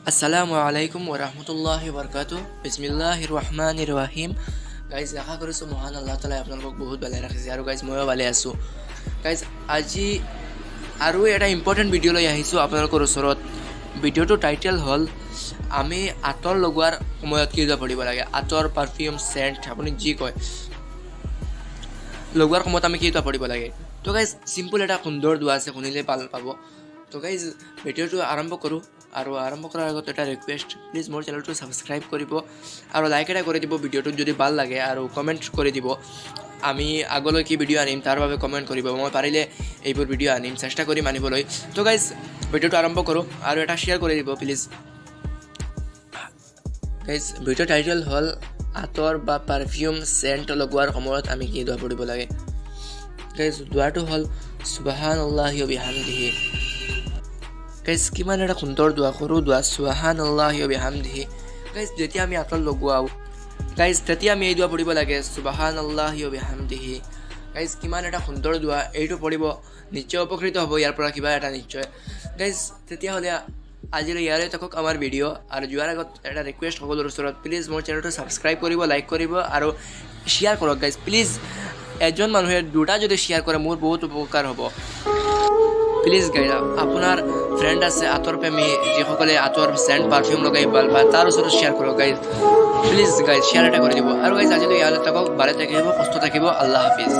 assalamualaikum warahmatullahi wabarakatuh. Bismillahirrahmanirrahim. Guys আশা কৰিছোঁ মহান আল্লাহ তাআলাই আপোনালোকক বহুত ভালে ৰাখিছে আৰু গাইজ ময়ো ভালে আছোঁ। গাইজ আজি আৰু এটা ইম্পৰ্টেণ্ট ভিডিঅ' লৈ আহিছোঁ আপোনালোকৰ ওচৰত। ভিডিঅ'টোৰ টাইটেল হ'ল আমি আঁতৰ লগোৱাৰ সময়ত কি পঢ়িব লাগে। আঁতৰ পাৰফিউম চেণ্ট আপুনি যি কয় লগোৱাৰ সময়ত আমি কি পঢ়িব লাগে। তো গাইজ চিম্পল এটা সুন্দৰ দোৱা আছে, শুনিলে ভাল পাব। তো গাইজ ভিডিঅ'টো আৰম্ভ কৰোঁ আৰু আৰম্ভ কৰাৰ আগত এটা ৰিকুৱেষ্ট, প্লিজ মোৰ চেনেলটো ছাবস্ক্ৰাইব কৰিব আৰু লাইক এটা কৰি দিব ভিডিঅ'টোত যদি ভাল লাগে, আৰু কমেণ্ট কৰি দিব আমি আগলৈ কি ভিডিঅ' আনিম তাৰ বাবে কমেণ্ট কৰিব। মই পাৰিলে এইবোৰ ভিডিঅ' আনিম, চেষ্টা কৰিম আনিবলৈ। তো গাইজ ভিডিঅ'টো আৰম্ভ কৰোঁ আৰু এটা শ্বেয়াৰ কৰি দিব প্লিজ। গাইজ ভিডিঅ'ৰ টাইটেল হ'ল আঁতৰ বা পাৰফিউম চেণ্ট লগোৱাৰ সময়ত আমি কি দোৱা পঢ়িব লাগে। গাইজ দোৱাটো হ'ল সুবহানাল্লাহি ওয়া বিহামদিহি। গাইজ কিমান এটা সুন্দৰ দোৱা, সৰু দোৱা, সুবহানাল্লাহি ওয়া বিহামদিহি। গাইজ যেতিয়া আমি আঁতৰ লগোৱাওঁ গাইজ তেতিয়া আমি এই দোৱা পঢ়িব লাগে, সুবহানাল্লাহি ওয়া বিহামদিহি। গাইজ কিমান এটা সুন্দৰ দোৱা, এইটো পঢ়িব নিশ্চয় উপকৃত হ'ব ইয়াৰ পৰা কিবা এটা নিশ্চয়। গাইজ তেতিয়াহ'লে আজিলৈ ইয়াৰে থাকক আমাৰ ভিডিঅ', আৰু যোৱাৰ আগত এটা ৰিকুৱেষ্ট সকলোৰ ওচৰত, প্লিজ মোৰ চেনেলটো ছাবস্ক্ৰাইব কৰিব, লাইক কৰিব আৰু শ্বেয়াৰ কৰক। গাইজ প্লিজ এজন মানুহে দুটা যদি শ্বেয়াৰ কৰে মোৰ বহুত উপকাৰ হ'ব। প্লিজ গাইজ আপোনাৰ ফ্ৰেণ্ড আছে আঁতৰ প্ৰেমী যিসকলে আঁতৰ চেণ্ট পাৰফিউম লগাই ভাল পায়, তাৰ ওচৰত শ্বেয়াৰ কৰক গাইজ। প্লিজ গাইজ শ্বেয়াৰ এটা কৰি দিব। আৰু গাইজ আজিলৈ ইয়ালৈ থাকক, ভালে থাকিব, সুস্থ থাকিব। আল্লাহ হাফিজ।